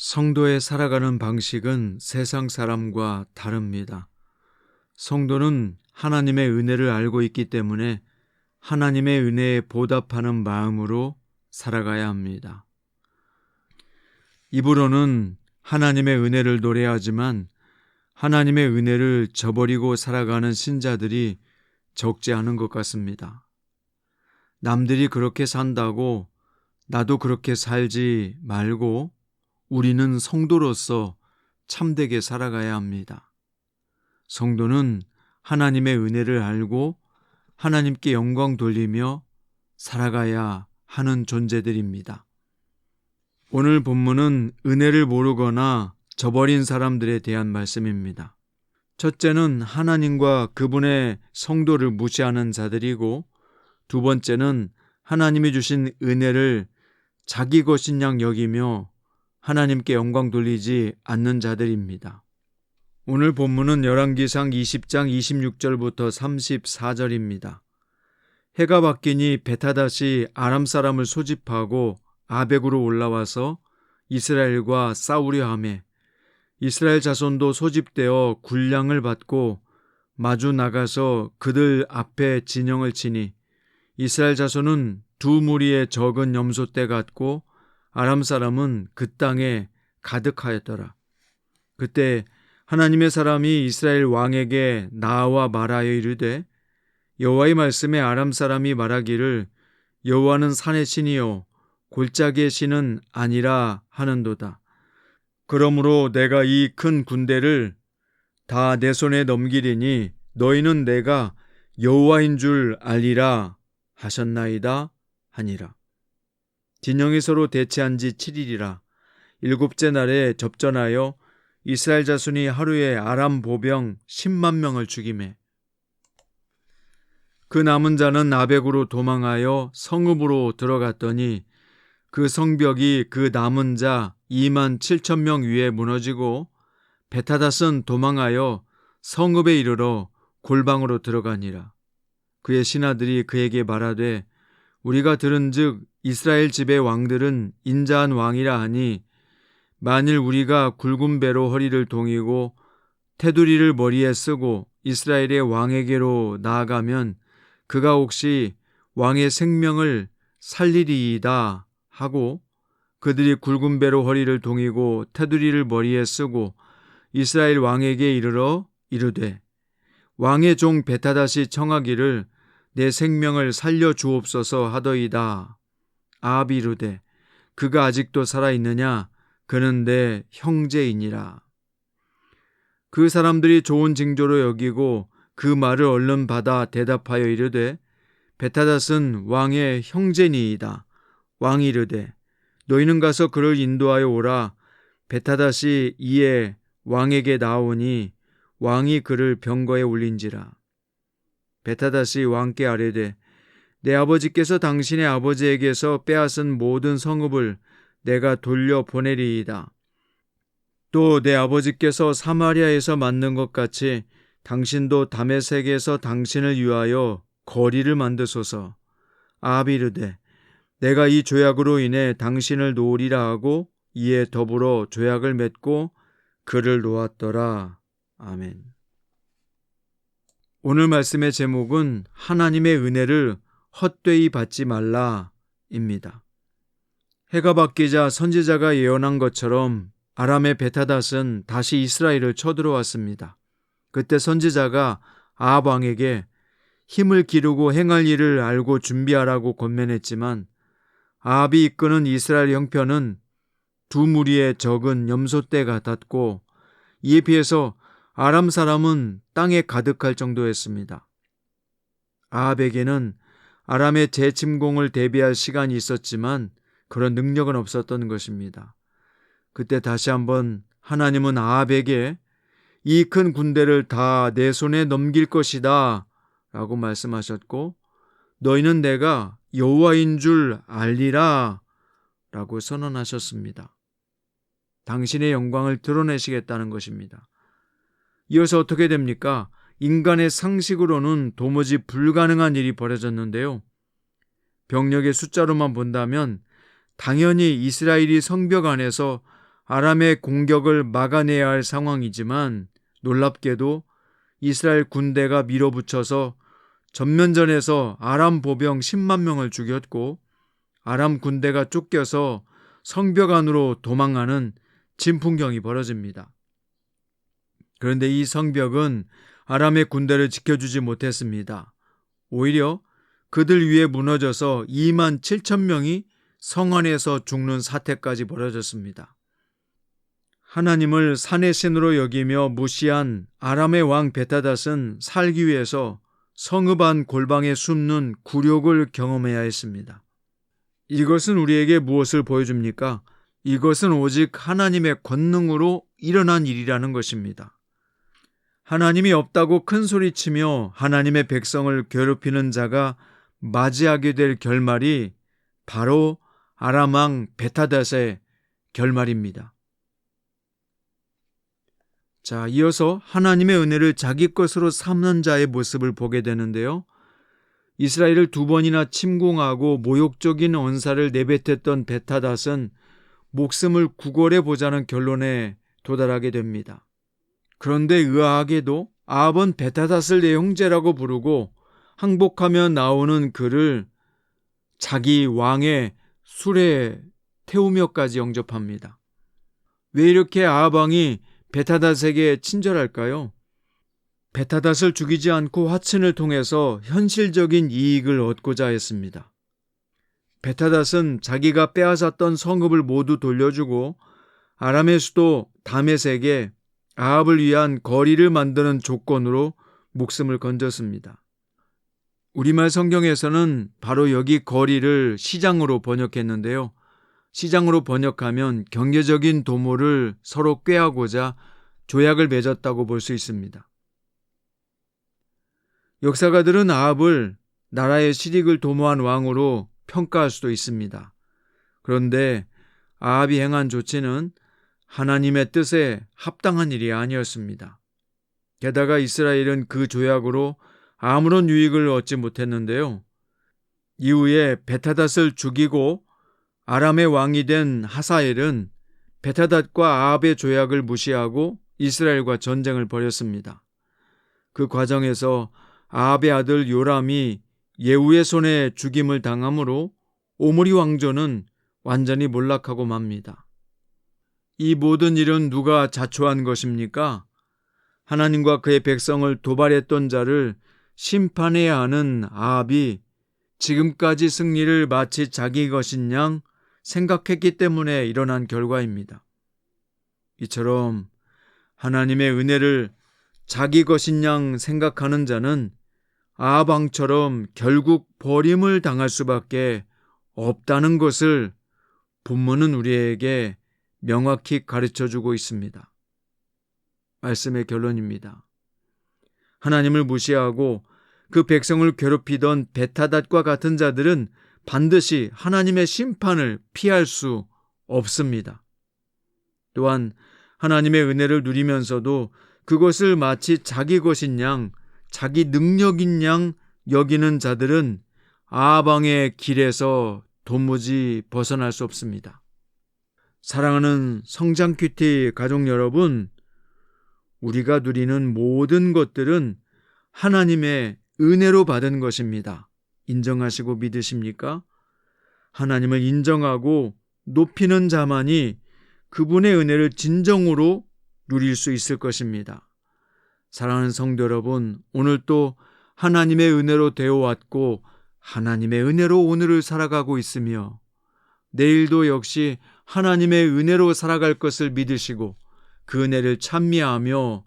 성도의 살아가는 방식은 세상 사람과 다릅니다. 성도는 하나님의 은혜를 알고 있기 때문에 하나님의 은혜에 보답하는 마음으로 살아가야 합니다. 입으로는 하나님의 은혜를 노래하지만 하나님의 은혜를 저버리고 살아가는 신자들이 적지 않은 것 같습니다. 남들이 그렇게 산다고 나도 그렇게 살지 말고 우리는 성도로서 참되게 살아가야 합니다. 성도는 하나님의 은혜를 알고 하나님께 영광 돌리며 살아가야 하는 존재들입니다. 오늘 본문은 은혜를 모르거나 저버린 사람들에 대한 말씀입니다. 첫째는 하나님과 그분의 성도를 무시하는 자들이고, 두 번째는 하나님이 주신 은혜를 자기 것인 양 여기며 하나님께 영광 돌리지 않는 자들입니다. 오늘 본문은 열왕기상 20장 26절부터 34절입니다. 해가 바뀌니 베타닷이 아람 사람을 소집하고 아벡으로 올라와서 이스라엘과 싸우려 하매 이스라엘 자손도 소집되어 군량을 받고 마주 나가서 그들 앞에 진영을 치니 이스라엘 자손은 두 무리의 적은 염소떼 같고 아람 사람은 그 땅에 가득하였더라. 그때 하나님의 사람이 이스라엘 왕에게 나와 말하여 이르되 여호와의 말씀에 아람 사람이 말하기를 여호와는 산의 신이요 골짜기의 신은 아니라 하는도다. 그러므로 내가 이 큰 군대를 다 내 손에 넘기리니 너희는 내가 여호와인 줄 알리라 하셨나이다 하니라. 진영이 서로 대치한 지 7일이라. 일곱째 날에 접전하여 이스라엘 자손이 하루에 아람 보병 10만 명을 죽이매 그 남은 자는 아벡으로 도망하여 성읍으로 들어갔더니 그 성벽이 그 남은 자 2만 7천 명 위에 무너지고 베타닷은 도망하여 성읍에 이르러 골방으로 들어가니라. 그의 신하들이 그에게 말하되 우리가 들은즉 이스라엘 집의 왕들은 인자한 왕이라 하니 만일 우리가 굵은 배로 허리를 동이고 테두리를 머리에 쓰고 이스라엘의 왕에게로 나아가면 그가 혹시 왕의 생명을 살리리이다 하고 그들이 굵은 배로 허리를 동이고 테두리를 머리에 쓰고 이스라엘 왕에게 이르러 이르되 왕의 종 베타닷이 청하기를 내 생명을 살려 주옵소서 하더이다. 아합이 이르되 그가 아직도 살아있느냐? 그는 내 형제이니라. 그 사람들이 좋은 징조로 여기고 그 말을 얼른 받아 대답하여 이르되 베타닷은 왕의 형제니이다. 왕이 이르되 너희는 가서 그를 인도하여 오라. 베타닷이 이에 왕에게 나오니 왕이 그를 병거에 올린지라. 베타닷이 왕께 아뢰되 내 아버지께서 당신의 아버지에게서 빼앗은 모든 성읍을 내가 돌려보내리이다. 또 내 아버지께서 사마리아에서 만든 것 같이 당신도 다메섹에서 당신을 위하여 거리를 만드소서. 아합이 이르되 내가 이 조약으로 인해 당신을 놓으리라 하고 이에 더불어 조약을 맺고 그를 놓았더라. 아멘. 오늘 말씀의 제목은 하나님의 은혜를 헛되이 받지 말라입니다. 해가 바뀌자 선지자가 예언한 것처럼 아람의 베타닷은 다시 이스라엘을 쳐들어왔습니다. 그때 선지자가 아합 왕에게 힘을 기르고 행할 일을 알고 준비하라고 권면했지만 아합이 이끄는 이스라엘 형편은 두 무리의 적은 염소떼 같았고 이에 비해서 아람 사람은 땅에 가득할 정도였습니다. 아합에게는 아람의 재침공을 대비할 시간이 있었지만 그런 능력은 없었던 것입니다. 그때 다시 한번 하나님은 아합에게 이 큰 군대를 다 내 손에 넘길 것이다 라고 말씀하셨고 너희는 내가 여호와인 줄 알리라 라고 선언하셨습니다. 당신의 영광을 드러내시겠다는 것입니다. 이어서 어떻게 됩니까? 인간의 상식으로는 도무지 불가능한 일이 벌어졌는데요. 병력의 숫자로만 본다면 당연히 이스라엘이 성벽 안에서 아람의 공격을 막아내야 할 상황이지만 놀랍게도 이스라엘 군대가 밀어붙여서 전면전에서 아람 보병 10만 명을 죽였고 아람 군대가 쫓겨서 성벽 안으로 도망하는 진풍경이 벌어집니다. 그런데 이 성벽은 아람의 군대를 지켜주지 못했습니다. 오히려 그들 위에 무너져서 2만 7천 명이 성 안에서 죽는 사태까지 벌어졌습니다. 하나님을 산의 신으로 여기며 무시한 아람의 왕 베타닷은 살기 위해서 성읍 안 골방에 숨는 굴욕을 경험해야 했습니다. 이것은 우리에게 무엇을 보여줍니까? 이것은 오직 하나님의 권능으로 일어난 일이라는 것입니다. 하나님이 없다고 큰 소리치며 하나님의 백성을 괴롭히는 자가 맞이하게 될 결말이 바로 아람 왕 베타닷의 결말입니다. 자, 이어서 하나님의 은혜를 자기 것으로 삼는 자의 모습을 보게 되는데요. 이스라엘을 2번이나 침공하고 모욕적인 언사를 내뱉었던 베타닷은 목숨을 구걸해 보자는 결론에 도달하게 됩니다. 그런데 의아하게도 아합은 베타닷을 내 형제라고 부르고 항복하며 나오는 그를 자기 왕의 수레에 태우며까지 영접합니다. 왜 이렇게 아합 왕이 베타닷에게 친절할까요? 베타닷을 죽이지 않고 화친을 통해서 현실적인 이익을 얻고자 했습니다. 베타닷은 자기가 빼앗았던 성읍을 모두 돌려주고 아람의 수도 다메섹에 아합을 위한 거리를 만드는 조건으로 목숨을 건졌습니다. 우리말 성경에서는 바로 여기 거리를 시장으로 번역했는데요. 시장으로 번역하면 경제적인 도모를 서로 꾀하고자 조약을 맺었다고 볼 수 있습니다. 역사가들은 아합을 나라의 실익을 도모한 왕으로 평가할 수도 있습니다. 그런데 아합이 행한 조치는 하나님의 뜻에 합당한 일이 아니었습니다. 게다가 이스라엘은 그 조약으로 아무런 유익을 얻지 못했는데요. 이후에 베타닷을 죽이고 아람의 왕이 된 하사엘은 베타닷과 아합의 조약을 무시하고 이스라엘과 전쟁을 벌였습니다. 그 과정에서 아합의 아들 요람이 예후의 손에 죽임을 당하므로 오므리 왕조는 완전히 몰락하고 맙니다. 이 모든 일은 누가 자초한 것입니까? 하나님과 그의 백성을 도발했던 자를 심판해야 하는 아합이 지금까지 승리를 마치 자기 것인 양 생각했기 때문에 일어난 결과입니다. 이처럼 하나님의 은혜를 자기 것인 양 생각하는 자는 아합 왕처럼 결국 버림을 당할 수밖에 없다는 것을 본문은 우리에게 명확히 가르쳐주고 있습니다. 말씀의 결론입니다. 하나님을 무시하고 그 백성을 괴롭히던 베타닷과 같은 자들은 반드시 하나님의 심판을 피할 수 없습니다. 또한 하나님의 은혜를 누리면서도 그것을 마치 자기 것인 양, 자기 능력인 양 여기는 자들은 아합 왕의 길에서 도무지 벗어날 수 없습니다. 사랑하는 성장 큐티 가족 여러분, 우리가 누리는 모든 것들은 하나님의 은혜로 받은 것입니다. 인정하시고 믿으십니까? 하나님을 인정하고 높이는 자만이 그분의 은혜를 진정으로 누릴 수 있을 것입니다. 사랑하는 성도 여러분, 오늘 또 하나님의 은혜로 되어왔고 하나님의 은혜로 오늘을 살아가고 있으며 내일도 역시 하나님의 은혜로 살아갈 것을 믿으시고 그 은혜를 찬미하며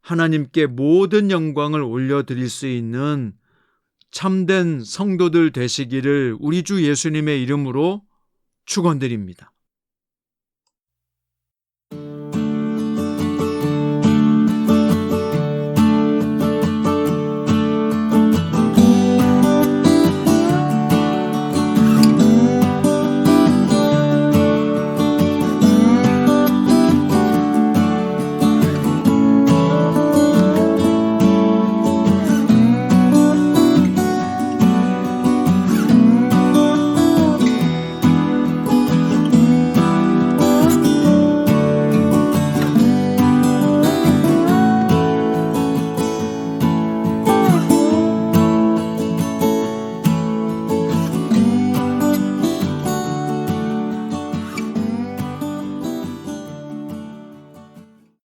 하나님께 모든 영광을 올려드릴 수 있는 참된 성도들 되시기를 우리 주 예수님의 이름으로 축원드립니다.